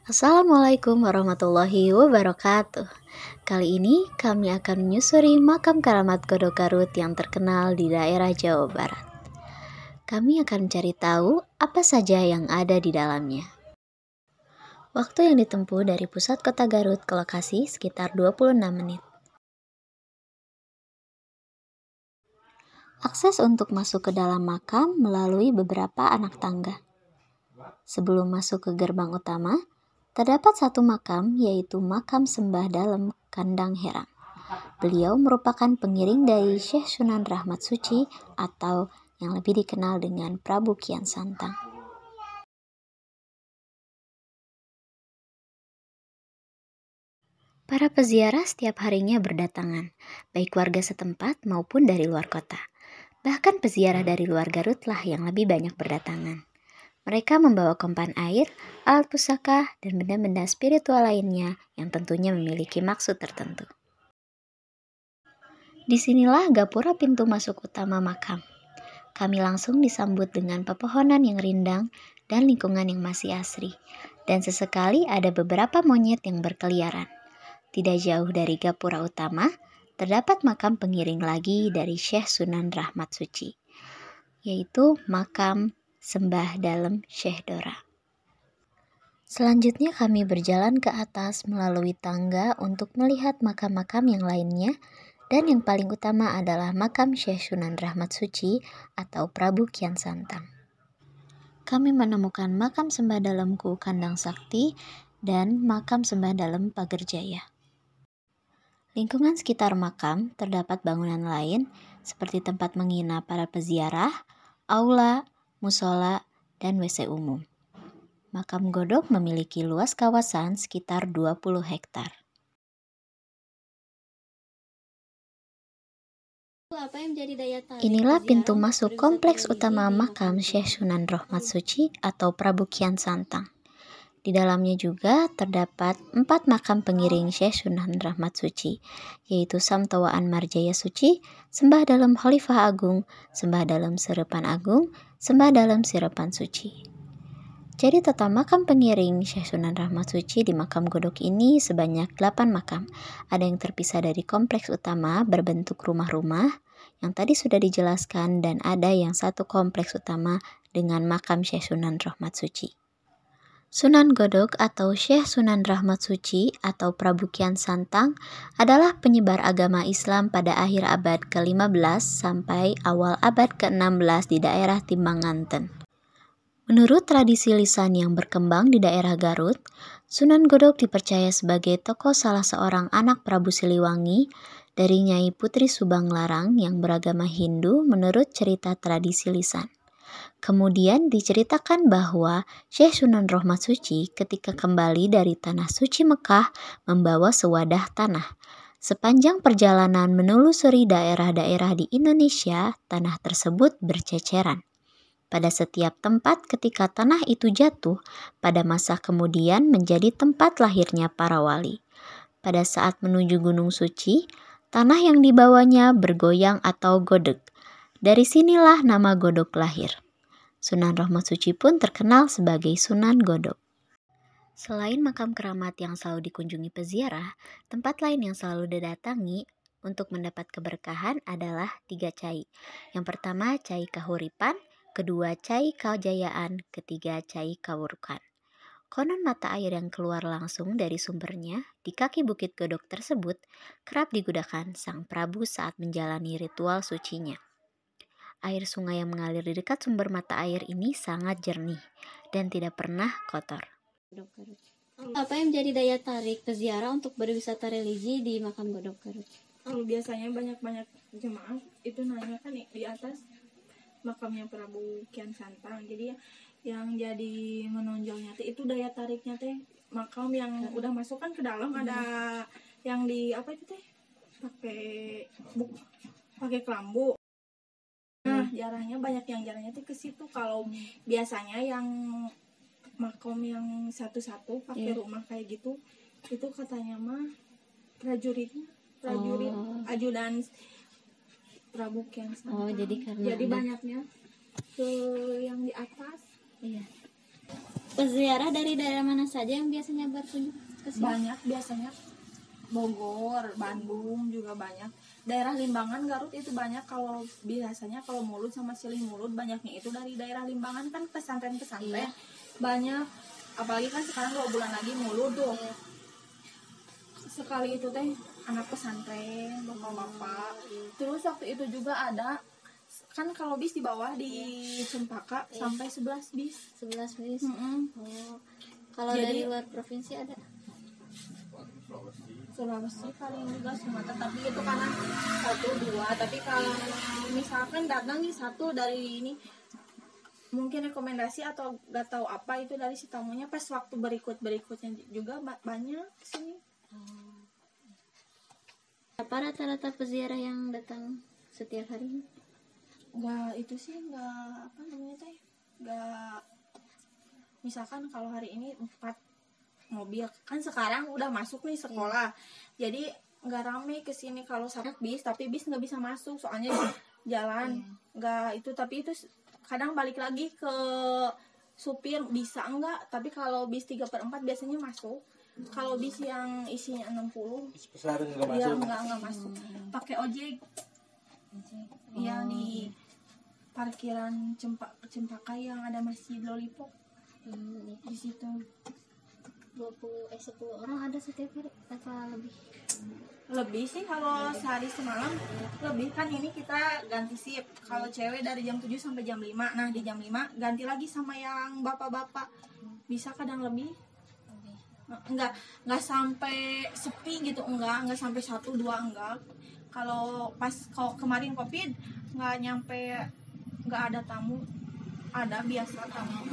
Assalamualaikum warahmatullahi wabarakatuh. Kali ini kami akan menyusuri makam keramat Godok Garut yang terkenal di daerah Jawa Barat. Kami akan mencari tahu apa saja yang ada di dalamnya. Waktu yang ditempuh dari pusat kota Garut ke lokasi sekitar 26 menit. Akses untuk masuk ke dalam makam melalui beberapa anak tangga. Sebelum masuk ke gerbang utama, terdapat satu makam, yaitu makam Sembah Dalem Kandang Herang. Beliau merupakan pengiring dari Syekh Sunan Rahmat Suci atau yang lebih dikenal dengan Prabu Kian Santang. Para peziarah setiap harinya berdatangan, baik warga setempat maupun dari luar kota. Bahkan peziarah dari luar Garutlah yang lebih banyak berdatangan. Mereka membawa kompan air, alat pusaka, dan benda-benda spiritual lainnya yang tentunya memiliki maksud tertentu. Disinilah gapura pintu masuk utama makam. Kami langsung disambut dengan pepohonan yang rindang dan lingkungan yang masih asri. Dan sesekali ada beberapa monyet yang berkeliaran. Tidak jauh dari gapura utama, terdapat makam pengiring lagi dari Syekh Sunan Rahmat Suci, yaitu makam Sembah Dalem Syekh Dora. Selanjutnya kami berjalan ke atas melalui tangga untuk melihat makam-makam yang lainnya, dan yang paling utama adalah makam Syekh Sunan Rahmat Suci atau Prabu Kian Santang. Kami menemukan makam Sembah Dalemku Kandang Sakti dan makam Sembah Dalem Pagerjaya. Lingkungan sekitar makam terdapat bangunan lain seperti tempat menginap para peziarah, aula, musola, dan WC umum. Makam Godok memiliki luas kawasan sekitar 20 hektar. Inilah pintu masuk kompleks utama makam Syekh Sunan Rahmat Suci atau Prabu Kian Santang. Di dalamnya juga terdapat 4 makam pengiring Syekh Sunan Rahmat Suci, yaitu Samtawaan Marjaya Suci, Sembah Dalem Khalifah Agung, Sembah Dalem Serepan Agung, Sembah Dalem Sirepan Suci. Jadi total makam pengiring Syekh Sunan Rahmat Suci di makam Godok ini sebanyak 8 makam. Ada yang terpisah dari kompleks utama berbentuk rumah-rumah yang tadi sudah dijelaskan, dan ada yang satu kompleks utama dengan makam Syekh Sunan Rahmat Suci. Sunan Godok atau Syekh Sunan Rahmat Suci atau Prabu Kian Santang adalah penyebar agama Islam pada akhir abad ke-15 sampai awal abad ke-16 di daerah Timbanganten. Menurut tradisi lisan yang berkembang di daerah Garut, Sunan Godok dipercaya sebagai tokoh salah seorang anak Prabu Siliwangi dari Nyai Putri Subang Larang yang beragama Hindu menurut cerita tradisi lisan. Kemudian diceritakan bahwa Syekh Sunan Rahmat Suci ketika kembali dari Tanah Suci Mekah membawa sewadah tanah. Sepanjang perjalanan menelusuri daerah-daerah di Indonesia, tanah tersebut berceceran. Pada setiap tempat ketika tanah itu jatuh, pada masa kemudian menjadi tempat lahirnya para wali. Pada saat menuju Gunung Suci, tanah yang dibawanya bergoyang atau godeg. Dari sinilah nama Godok lahir. Sunan Rahmat Suci pun terkenal sebagai Sunan Godok. Selain makam keramat yang selalu dikunjungi peziarah, tempat lain yang selalu didatangi untuk mendapat keberkahan adalah 3 cai. Yang pertama cai kahuripan, kedua cai kajayaan, ketiga cai kawurukan. Konon mata air yang keluar langsung dari sumbernya di kaki bukit Godok tersebut kerap digunakan Sang Prabu saat menjalani ritual sucinya. Air sungai yang mengalir di dekat sumber mata air ini sangat jernih dan tidak pernah kotor. Apa yang menjadi daya tarik peziarah untuk berwisata religi di makam Godok Garut? Biasanya banyak jemaah itu nanya kan di atas makamnya Prabu Kian Santang. Jadi yang jadi menonjolnya itu daya tariknya teh makam yang udah masuk kan ke dalam ada yang di apa itu teh pakai kelambu. Nah, jarahnya banyak yang jarahnya tuh ke situ. Kalau biasanya yang makom yang satu-satu pakai rumah kayak gitu, itu katanya mah prajurit ajudan Prabu Kian Santang. Jadi banyaknya ke yang di atas. Iya. Peziarah dari daerah mana saja yang biasanya berkunjung ke sini? Banyak biasanya, Bogor, Bandung juga banyak. Daerah Limbangan, Garut itu banyak. Kalau biasanya kalau Mulut sama Silih Mulut banyaknya itu dari daerah Limbangan, kan pesantren-pesantren banyak. Apalagi kan sekarang 2 bulan lagi Mulut tuh. Sekali itu teh anak pesantren, bapak-bapak. Terus waktu itu juga ada, kan kalau bis di bawah di Cempaka sampai 11 bis. 11 bis. Oh. Kalau Jadi, dari luar provinsi ada? Sulawesi paling juga Sumatera, tapi itu karena 1 2. Tapi kalau misalkan datang nih satu dari ini, mungkin rekomendasi atau gak tahu apa itu dari si tamunya, pas waktu berikutnya juga banyak sini. Apa rata-rata peziarah yang datang setiap hari? Nggak itu sih, nggak apa namanya teh, nggak, misalkan kalau hari ini 4 mobil, kan sekarang udah masuk nih sekolah, jadi nggak rame kesini kalau satu bis, tapi bis nggak bisa masuk soalnya jalan nggak itu, tapi itu kadang balik lagi ke supir bisa enggak, tapi kalau bis 3/4 biasanya masuk. Kalau bis yang isinya 60 ya nggak masuk, pakai ojek. Iya, di parkiran Cempaka yang ada Masjid Lollipop. Di situ 10 orang ada setiap hari atau lebih? Lebih sih kalau sehari semalam lebih, kan ini kita ganti shift. Kalau cewek dari jam 7 sampai jam 5. Nah, di jam 5 ganti lagi sama yang bapak-bapak. Bisa kadang lebih. Enggak sampai sepi gitu, enggak sampai 1 2, enggak. Kalau kemarin Covid enggak nyampe, enggak ada tamu. Ada biasa tamu.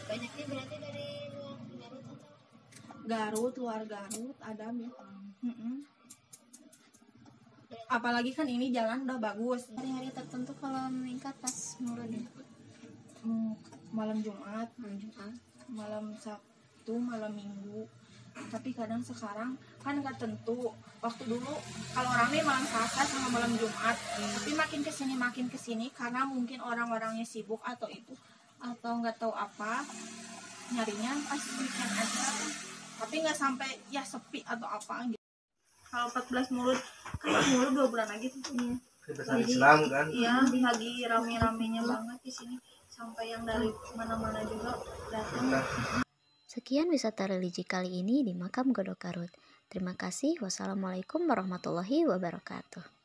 Banyaknya berarti dari luar Garut atau? Garut, luar Garut ada. Apalagi kan ini jalan udah bagus. Hari-hari tertentu kalau meningkat pas Maulud ya? Malam Jumat, malam Sabtu, malam Minggu. Tapi kadang sekarang kan nggak tentu. Waktu dulu kalau rame malam Selasa sama malam Jumat. Tapi makin kesini karena mungkin orang-orangnya sibuk atau nggak tahu apa, nyarinya pas weekend aja. Tapi nggak sampai ya sepi atau apa gitu. Kalau 14 Mulut, kan Mulut 2 bulan lagi tentunya. Jadi Islam kan? Iya, lagi rame-ramenya banget di sini. Sampai yang dari mana-mana juga datang. Sekian wisata religi kali ini di Makam Godok Garut. Terima kasih. Wassalamualaikum warahmatullahi wabarakatuh.